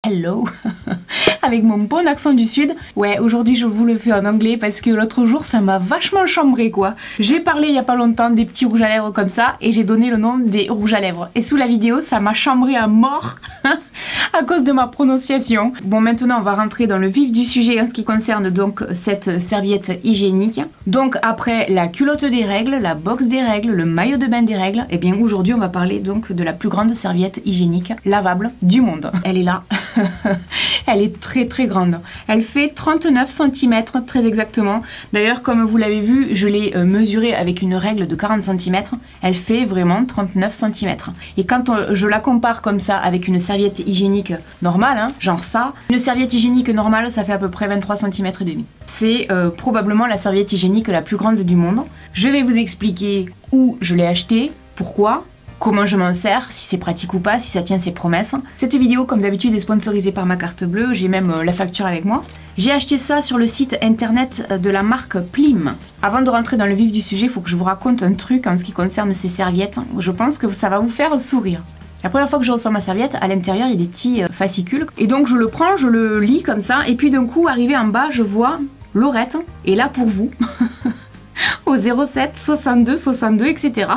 hello avec mon bon accent du sud. Ouais, aujourd'hui je vous le fais en anglais parce que l'autre jour ça m'a vachement chambré quoi. J'ai parlé il y a pas longtemps des petits rouges à lèvres comme ça et j'ai donné le nom des rouges à lèvres. Et sous la vidéo ça m'a chambré à mort à cause de ma prononciation. Bon, maintenant on va rentrer dans le vif du sujet en ce qui concerne donc cette serviette hygiénique. Donc après la culotte des règles, la box des règles, le maillot de bain des règles, et bien aujourd'hui on va parler donc de la plus grande serviette hygiénique lavable du monde. Elle est là. Elle est très grande. Elle fait 39 cm très exactement. D'ailleurs comme vous l'avez vu, je l'ai mesurée avec une règle de 40 cm. Elle fait vraiment 39 cm. Et quand je la compare comme ça avec une serviette hygiénique normale, hein, genre ça, une serviette hygiénique normale ça fait à peu près 23 cm et demi. C'est probablement la serviette hygiénique la plus grande du monde. Je vais vous expliquer où je l'ai achetée, pourquoi, comment je m'en sers, si c'est pratique ou pas, si ça tient ses promesses. Cette vidéo, comme d'habitude, est sponsorisée par ma carte bleue. J'ai même la facture avec moi. J'ai acheté ça sur le site internet de la marque Plim. Avant de rentrer dans le vif du sujet, il faut que je vous raconte un truc en ce qui concerne ces serviettes. Je pense que ça va vous faire sourire. La première fois que je reçois ma serviette, à l'intérieur, il y a des petits fascicules. Et donc, je le prends, je le lis comme ça. Et puis, d'un coup, arrivé en bas, je vois Laurette est là pour vous. Au 07 62 62, etc.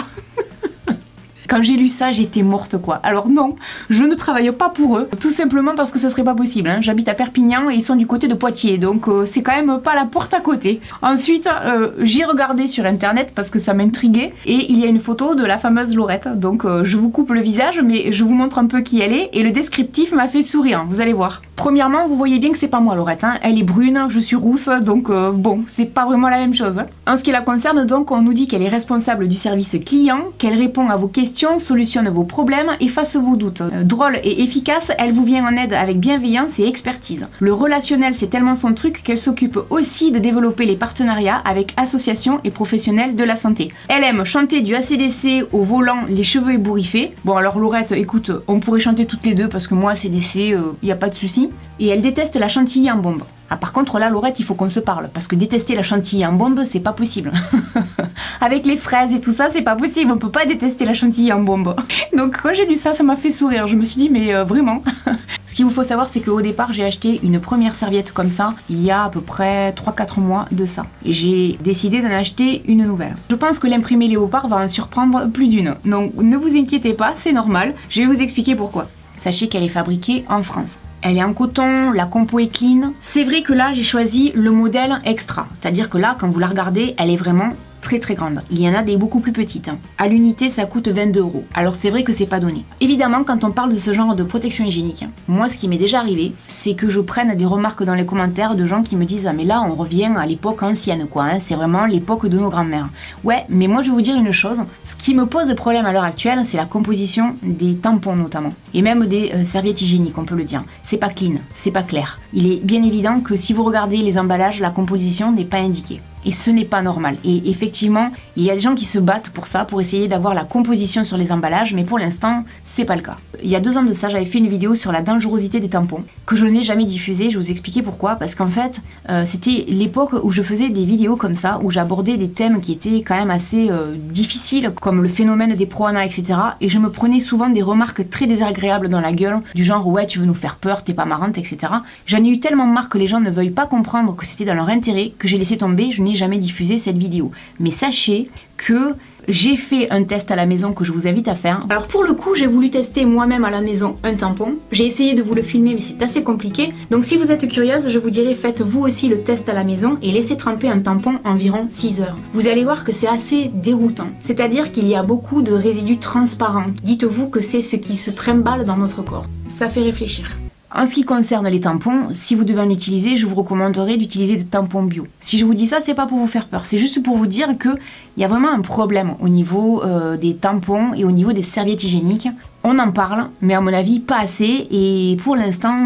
Quand j'ai lu ça, j'étais morte quoi. Alors non, je ne travaille pas pour eux, tout simplement parce que ça serait pas possible. Hein. J'habite à Perpignan et ils sont du côté de Poitiers, donc c'est quand même pas la porte à côté. Ensuite, j'ai regardé sur internet parce que ça m'intriguait et il y a une photo de la fameuse Laurette. Donc je vous coupe le visage, mais je vous montre un peu qui elle est et le descriptif m'a fait sourire, vous allez voir. Premièrement, vous voyez bien que c'est pas moi Laurette, hein. Elle est brune, je suis rousse, donc bon, c'est pas vraiment la même chose. Hein. En ce qui la concerne, donc, on nous dit qu'elle est responsable du service client, qu'elle répond à vos questions, solutionne vos problèmes, efface vos doutes. Drôle et efficace, elle vous vient en aide avec bienveillance et expertise. Le relationnel, c'est tellement son truc qu'elle s'occupe aussi de développer les partenariats avec associations et professionnels de la santé. Elle aime chanter du AC/DC au volant, les cheveux ébouriffés. Bon alors Laurette, écoute, on pourrait chanter toutes les deux parce que moi AC/DC, y a pas de souci. Et elle déteste la chantilly en bombe. Ah, par contre là Laurette, il faut qu'on se parle parce que détester la chantilly en bombe c'est pas possible. Avec les fraises et tout ça c'est pas possible, on peut pas détester la chantilly en bombe. Donc quand j'ai lu ça, ça m'a fait sourire, je me suis dit mais vraiment. Ce qu'il vous faut savoir c'est qu'au départ j'ai acheté une première serviette comme ça il y a à peu près 3-4 mois de ça. J'ai décidé d'en acheter une nouvelle. Je pense que l'imprimé léopard va en surprendre plus d'une. Donc ne vous inquiétez pas, c'est normal, je vais vous expliquer pourquoi. Sachez qu'elle est fabriquée en France. Elle est en coton, la compo est clean. C'est vrai que là j'ai choisi le modèle extra. C'est-à-dire que là quand vous la regardez, elle est vraiment très grande. Il y en a des beaucoup plus petites. Hein. À l'unité ça coûte 22 €. Alors c'est vrai que c'est pas donné. Évidemment quand on parle de ce genre de protection hygiénique, moi ce qui m'est déjà arrivé, c'est que je prenne des remarques dans les commentaires de gens qui me disent ah mais là on revient à l'époque ancienne quoi, hein. C'est vraiment l'époque de nos grands-mères. Ouais mais moi je vais vous dire une chose, ce qui me pose problème à l'heure actuelle c'est la composition des tampons notamment. Et même des serviettes hygiéniques on peut le dire. C'est pas clean, c'est pas clair. Il est bien évident que si vous regardez les emballages, la composition n'est pas indiquée. Et ce n'est pas normal. Et effectivement, il y a des gens qui se battent pour ça, pour essayer d'avoir la composition sur les emballages, mais pour l'instant, c'est pas le cas. Il y a 2 ans de ça, j'avais fait une vidéo sur la dangerosité des tampons, que je n'ai jamais diffusée, je vous expliquais pourquoi, parce qu'en fait, c'était l'époque où je faisais des vidéos comme ça, où j'abordais des thèmes qui étaient quand même assez difficiles, comme le phénomène des proanas, etc. Et je me prenais souvent des remarques très désagréables dans la gueule, du genre « ouais, tu veux nous faire peur, t'es pas marrante, etc. » J'en ai eu tellement marre que les gens ne veuillent pas comprendre que c'était dans leur intérêt, que j'ai laissé tomber, je n'ai jamais diffusé cette vidéo. Mais sachez que j'ai fait un test à la maison que je vous invite à faire. Alors pour le coup, j'ai voulu tester moi-même à la maison un tampon. J'ai essayé de vous le filmer mais c'est assez compliqué. Donc si vous êtes curieuse, je vous dirais faites vous aussi le test à la maison et laissez tremper un tampon environ 6 heures. Vous allez voir que c'est assez déroutant. C'est-à-dire qu'il y a beaucoup de résidus transparents. Dites-vous que c'est ce qui se trimballe dans notre corps. Ça fait réfléchir. En ce qui concerne les tampons, si vous devez en utiliser, je vous recommanderais d'utiliser des tampons bio. Si je vous dis ça, c'est pas pour vous faire peur, c'est juste pour vous dire qu'il y a vraiment un problème au niveau des tampons et au niveau des serviettes hygiéniques. On en parle, mais à mon avis pas assez, et pour l'instant,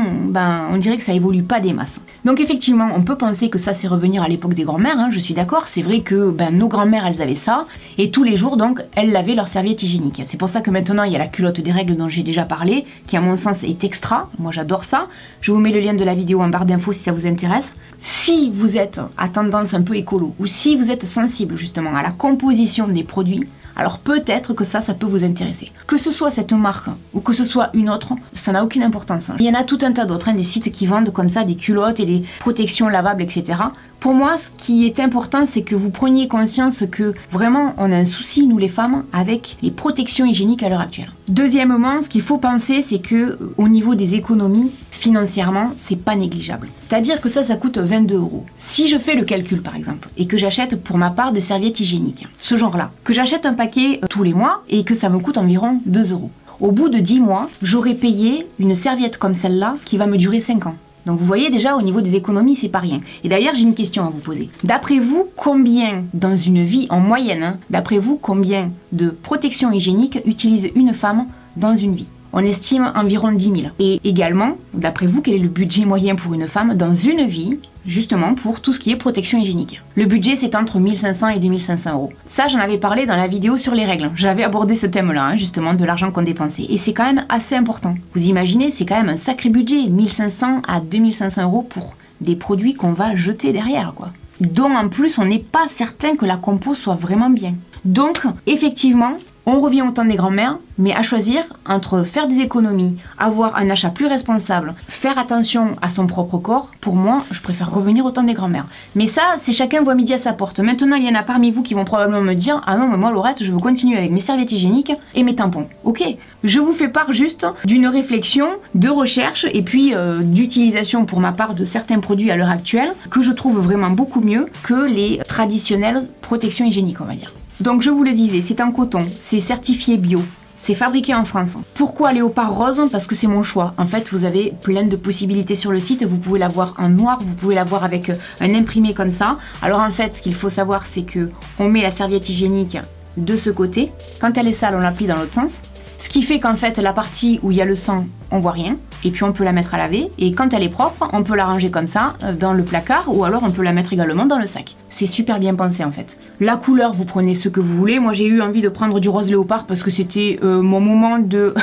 on dirait que ça évolue pas des masses. Donc effectivement, on peut penser que ça c'est revenir à l'époque des grands-mères, hein, je suis d'accord, c'est vrai que nos grands-mères elles avaient ça, et tous les jours donc elles lavaient leur serviette hygiénique. C'est pour ça que maintenant il y a la culotte des règles dont j'ai déjà parlé, qui à mon sens est extra, moi j'adore ça. Je vous mets le lien de la vidéo en barre d'infos si ça vous intéresse. Si vous êtes à tendance un peu écolo, ou si vous êtes sensible justement à la composition des produits, Alors peut-être que ça peut vous intéresser. Que ce soit cette marque ou que ce soit une autre, ça n'a aucune importance. Il y en a tout un tas d'autres, des sites qui vendent comme ça des culottes et des protections lavables, etc. Pour moi, ce qui est important, c'est que vous preniez conscience que vraiment, on a un souci, nous les femmes, avec les protections hygiéniques à l'heure actuelle. Deuxièmement, ce qu'il faut penser, c'est que au niveau des économies, financièrement, c'est pas négligeable. C'est-à-dire que ça coûte 22 €. Si je fais le calcul, par exemple, et que j'achète pour ma part des serviettes hygiéniques, ce genre-là, que j'achète un paquet tous les mois et que ça me coûte environ 2 €. Au bout de 10 mois, j'aurai payé une serviette comme celle-là qui va me durer 5 ans. Donc vous voyez déjà au niveau des économies, c'est pas rien. Et d'ailleurs, j'ai une question à vous poser. D'après vous, combien dans une vie en moyenne, d'après vous, combien de protections hygiéniques utilise une femme dans une vie? On estime environ 10 000. Et également, d'après vous, quel est le budget moyen pour une femme dans une vie, justement pour tout ce qui est protection hygiénique? Le budget, c'est entre 1 500 et 2 500 €. Ça, j'en avais parlé dans la vidéo sur les règles. J'avais abordé ce thème-là, justement, de l'argent qu'on dépensait. Et c'est quand même assez important. Vous imaginez, c'est quand même un sacré budget, 1 500 à 2 500 € pour des produits qu'on va jeter derrière, quoi. Dont en plus, on n'est pas certain que la compo soit vraiment bien. Donc, effectivement, on revient au temps des grands-mères, mais à choisir entre faire des économies, avoir un achat plus responsable, faire attention à son propre corps, pour moi, je préfère revenir au temps des grands-mères. Mais ça, c'est chacun voit midi à sa porte. Maintenant, il y en a parmi vous qui vont probablement me dire « Ah non, mais moi, Laurette, je veux continuer avec mes serviettes hygiéniques et mes tampons. » Ok, je vous fais part juste d'une réflexion, de recherche et puis d'utilisation pour ma part de certains produits à l'heure actuelle que je trouve vraiment beaucoup mieux que les traditionnelles protections hygiéniques, on va dire. Donc je vous le disais, c'est en coton, c'est certifié bio, c'est fabriqué en France. Pourquoi léopard rose? Parce que c'est mon choix. En fait, vous avez plein de possibilités sur le site. Vous pouvez l'avoir en noir, vous pouvez l'avoir avec un imprimé comme ça. Alors en fait, ce qu'il faut savoir, c'est que on met la serviette hygiénique de ce côté. Quand elle est sale, on la plie dans l'autre sens. Ce qui fait qu'en fait, la partie où il y a le sang, on voit rien. Et puis on peut la mettre à laver. Et quand elle est propre, on peut la ranger comme ça dans le placard ou alors on peut la mettre également dans le sac. C'est super bien pensé en fait. La couleur, vous prenez ce que vous voulez. Moi, j'ai eu envie de prendre du rose léopard parce que c'était mon moment de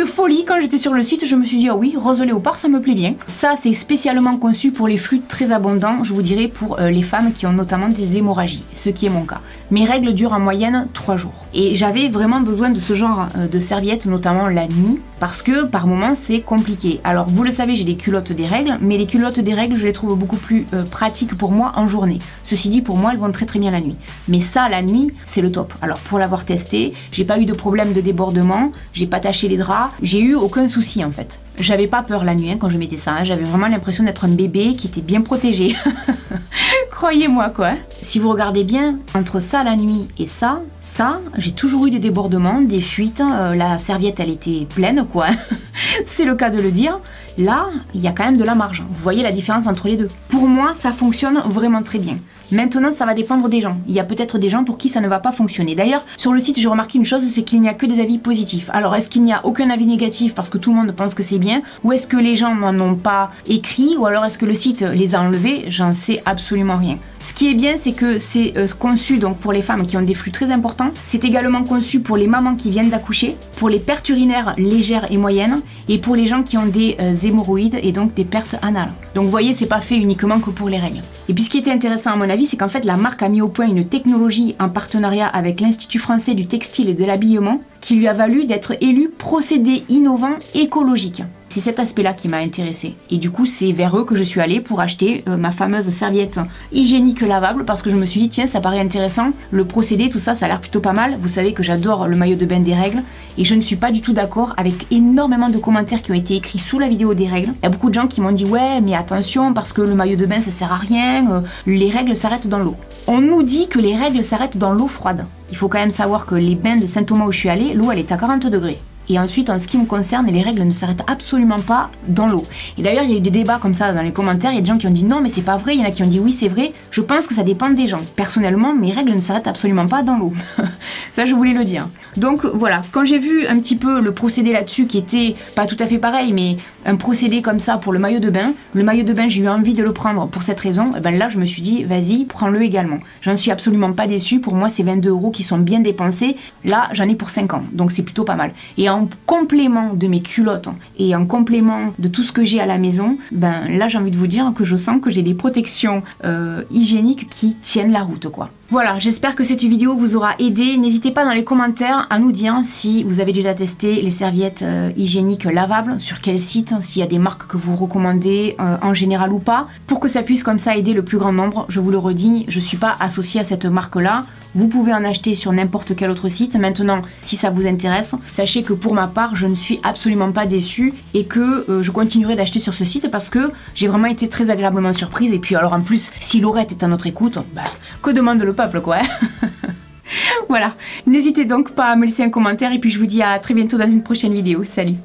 folie quand j'étais sur le site. Je me suis dit, ah oui, rose léopard, ça me plaît bien. Ça, c'est spécialement conçu pour les fluides très abondants, je vous dirais pour les femmes qui ont notamment des hémorragies, ce qui est mon cas. Mes règles durent en moyenne 3 jours. Et j'avais vraiment besoin de ce genre de serviettes, notamment la nuit, parce que par moments, c'est compliqué. Alors, vous le savez, j'ai des culottes des règles, mais les culottes des règles, je les trouve beaucoup plus pratiques pour moi en journée. Ceci dit, pour moi, elles vont très très bien la nuit. Mais ça, la nuit, c'est le top. Alors, pour l'avoir testé, j'ai pas eu de problème de débordement, j'ai pas taché les draps, j'ai eu aucun souci en fait. J'avais pas peur la nuit quand je mettais ça, j'avais vraiment l'impression d'être un bébé qui était bien protégé. Croyez-moi quoi. Si vous regardez bien, entre ça la nuit et ça, j'ai toujours eu des débordements, des fuites, la serviette elle était pleine quoi. C'est le cas de le dire. Là, il y a quand même de la marge. Vous voyez la différence entre les deux. Pour moi, ça fonctionne vraiment très bien. Maintenant, ça va dépendre des gens. Il y a peut-être des gens pour qui ça ne va pas fonctionner. D'ailleurs, sur le site, j'ai remarqué une chose, c'est qu'il n'y a que des avis positifs. Alors, est-ce qu'il n'y a aucun avis négatif parce que tout le monde pense que c'est bien? Ou est-ce que les gens n'en ont pas écrit? Ou alors est-ce que le site les a enlevés? J'en sais absolument rien. Ce qui est bien, c'est que c'est conçu donc pour les femmes qui ont des flux très importants. C'est également conçu pour les mamans qui viennent d'accoucher, pour les pertes urinaires légères et moyennes, et pour les gens qui ont des hémorroïdes et donc des pertes anales. Donc vous voyez, c'est pas fait uniquement que pour les règles. Et puis ce qui était intéressant à mon avis, c'est qu'en fait la marque a mis au point une technologie en partenariat avec l'Institut français du textile et de l'habillement qui lui a valu d'être élu procédé innovant écologique. C'est cet aspect-là qui m'a intéressée. Et du coup, c'est vers eux que je suis allée pour acheter ma fameuse serviette hygiénique lavable parce que je me suis dit, tiens, ça paraît intéressant. Le procédé, tout ça, ça a l'air plutôt pas mal. Vous savez que j'adore le maillot de bain des règles et je ne suis pas du tout d'accord avec énormément de commentaires qui ont été écrits sous la vidéo des règles. Il y a beaucoup de gens qui m'ont dit, ouais, mais attention, parce que le maillot de bain, ça sert à rien, les règles s'arrêtent dans l'eau. On nous dit que les règles s'arrêtent dans l'eau froide. Il faut quand même savoir que les bains de Saint-Thomas où je suis allée, l'eau, elle est à 40 degrés. Et ensuite, en ce qui me concerne, les règles ne s'arrêtent absolument pas dans l'eau. Et d'ailleurs, il y a eu des débats comme ça dans les commentaires. Il y a des gens qui ont dit non, mais c'est pas vrai. Il y en a qui ont dit oui, c'est vrai. Je pense que ça dépend des gens. Personnellement, mes règles ne s'arrêtent absolument pas dans l'eau. Ça, je voulais le dire. Donc voilà, quand j'ai vu un petit peu le procédé là-dessus, qui était pas tout à fait pareil, mais un procédé comme ça pour le maillot de bain, j'ai eu envie de le prendre pour cette raison. Et ben là, je me suis dit, vas-y, prends-le également. J'en suis absolument pas déçue. Pour moi, c'est 22 € qui sont bien dépensés. Là, j'en ai pour 5 ans. Donc c'est plutôt pas mal. Et en complément de mes culottes et en complément de tout ce que j'ai à la maison, ben là j'ai envie de vous dire que je sens que j'ai des protections hygiéniques qui tiennent la route quoi. Voilà, j'espère que cette vidéo vous aura aidé. N'hésitez pas dans les commentaires à nous dire si vous avez déjà testé les serviettes hygiéniques lavables, sur quel site, s'il y a des marques que vous recommandez en général ou pas, pour que ça puisse comme ça aider le plus grand nombre. Je vous le redis, je ne suis pas associée à cette marque-là. Vous pouvez en acheter sur n'importe quel autre site. Maintenant, si ça vous intéresse, sachez que pour ma part, je ne suis absolument pas déçue et que je continuerai d'acheter sur ce site parce que j'ai vraiment été très agréablement surprise. Et puis alors en plus, si Laurette est à notre écoute, bah, que demande le peuple quoi hein. Voilà, n'hésitez donc pas à me laisser un commentaire et puis je vous dis à très bientôt dans une prochaine vidéo. Salut!